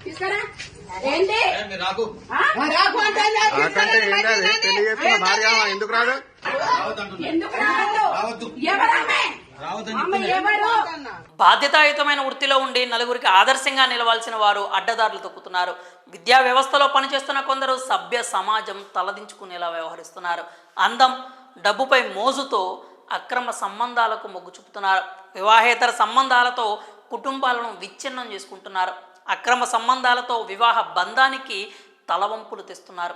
తీసుకురా ఏంటి ఎందుకు రాదు ఎందుకు రావద్దు ఎవరమ్మే బాధ్యతాయుతమైన వృత్తిలో ఉండి నలుగురికి ఆదర్శంగా నిలవాల్సిన వారు అడ్డదారులు తొక్కుతున్నారు. విద్యా వ్యవస్థలో పనిచేస్తున్న కొందరు సభ్య సమాజం తలదించుకునేలా వ్యవహరిస్తున్నారు. అందం, డబ్బుపై మోజుతో అక్రమ సంబంధాలకు మొగ్గు చూపుతున్నారు. వివాహేతర సంబంధాలతో కుటుంబాలను విచ్ఛిన్నం చేసుకుంటున్నారు. అక్రమ సంబంధాలతో వివాహ బంధానికి తలవంపులు తెస్తున్నారు.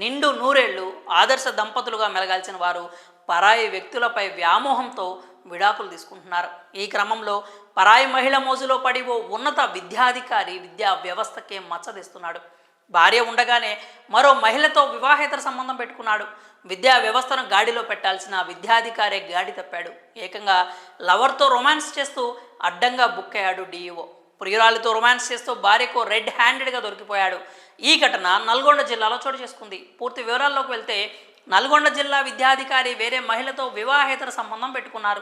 నిండు నూరేళ్లు ఆదర్శ దంపతులుగా మెలగాల్సిన వారు పరాయి వ్యక్తులపై వ్యామోహంతో విడాకులు తీసుకుంటున్నారు. ఈ క్రమంలో పరాయి మహిళ మోజులో పడి ఓ ఉన్నత విద్యాధికారి విద్యా వ్యవస్థకే మచ్చదిస్తున్నాడు. భార్య ఉండగానే మరో మహిళతో వివాహేతర సంబంధం పెట్టుకున్నాడు. విద్యా వ్యవస్థను గాడిలో పెట్టాల్సిన విద్యాధికారే గాడి తప్పాడు. ఏకంగా లవర్తో రొమాన్స్ చేస్తూ అడ్డంగా బుక్ అయ్యాడు డిఈఓ. ప్రియురాలితో రొమాన్స్ చేస్తూ భార్యకు రెడ్ హ్యాండెడ్గా దొరికిపోయాడు. ఈ ఘటన నల్గొండ జిల్లాలో చోటు చేసుకుంది. పూర్తి వివరాల్లోకి వెళ్తే నల్గొండ జిల్లా విద్యాధికారి వేరే మహిళతో వివాహేతర సంబంధం పెట్టుకున్నారు.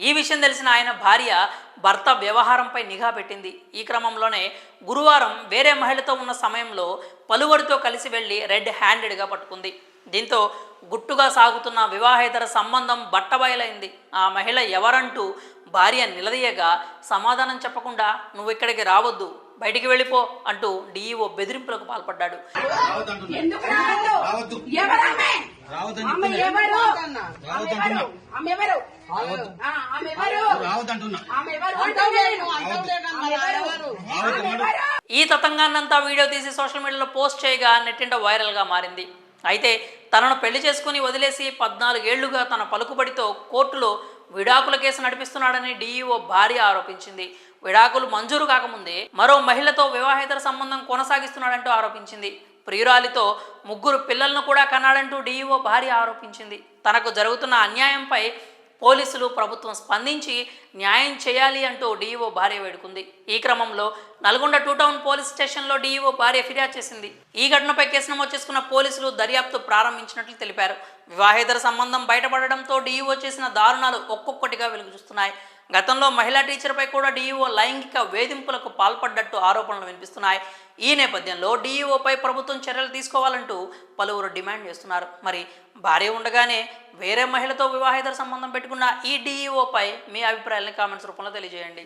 ఈ విషయం తెలిసిన ఆయన భార్య భర్త వ్యవహారంపై నిఘా పెట్టింది. ఈ క్రమంలోనే గురువారం వేరే మహిళతో ఉన్న సమయంలో పలువురితో కలిసి వెళ్లి రెడ్ హ్యాండెడ్గా పట్టుకుంది. దీంతో గుట్టుగా సాగుతున్న వివాహేతర సంబంధం బట్టబయలైంది. ఆ మహిళ ఎవరంటూ భార్య నిలదీయగా సమాధానం చెప్పకుండా నువ్వు ఇక్కడికి రావద్దు, బయటికి వెళ్ళిపో అంటూ డిఈఓ బెదిరింపులకు పాల్పడ్డాడు. ఈ తతంగాన్నంతా వీడియో తీసి సోషల్ మీడియాలో పోస్ట్ చేయగా నెట్టింట వైరల్గా మారింది. అయితే తనను పెళ్లి చేసుకుని వదిలేసి 14 ఏళ్లుగా తన పలుకుబడితో కోర్టులో విడాకుల కేసు నడిపిస్తున్నాడని డిఈఓ భార్య ఆరోపించింది. విడాకులు మంజూరు కాకముందే మరో మహిళతో వివాహేతర సంబంధం కొనసాగిస్తున్నాడంటూ ఆరోపించింది. ప్రియురాలితో 3 పిల్లలను కూడా కన్నాడంటూ డిఈఓ భార్య ఆరోపించింది. తనకు జరుగుతున్న అన్యాయంపై పోలీసులు, ప్రభుత్వం స్పందించి న్యాయం చేయాలి అంటూ డిఈఓ భార్య వేడుకుంది. ఈ క్రమంలో నల్గొండ 2 టౌన్ పోలీస్ స్టేషన్లో డిఈఓ భార్య ఫిర్యాదు చేసింది. ఈ ఘటనపై కేసు నమోదు చేసుకున్న పోలీసులు దర్యాప్తు ప్రారంభించినట్లు తెలిపారు. వివాహేతర సంబంధం బయటపడడంతో డిఈఓ చేసిన దారుణాలు ఒక్కొక్కటిగా వెలుగు చూస్తున్నాయి. గతంలో మహిళా టీచర్పై కూడా డిఈఓ లైంగిక వేధింపులకు పాల్పడ్డట్టు ఆరోపణలు వినిపిస్తున్నాయి. ఈ నేపథ్యంలో డిఈఓపై ప్రభుత్వం చర్యలు తీసుకోవాలంటూ పలువురు డిమాండ్ చేస్తున్నారు. మరి భార్య ఉండగానే వేరే మహిళతో వివాహేతర సంబంధం పెట్టుకున్న ఈ డిఈఓపై మీ అభిప్రాయాలను కామెంట్స్ రూపంలో తెలియజేయండి.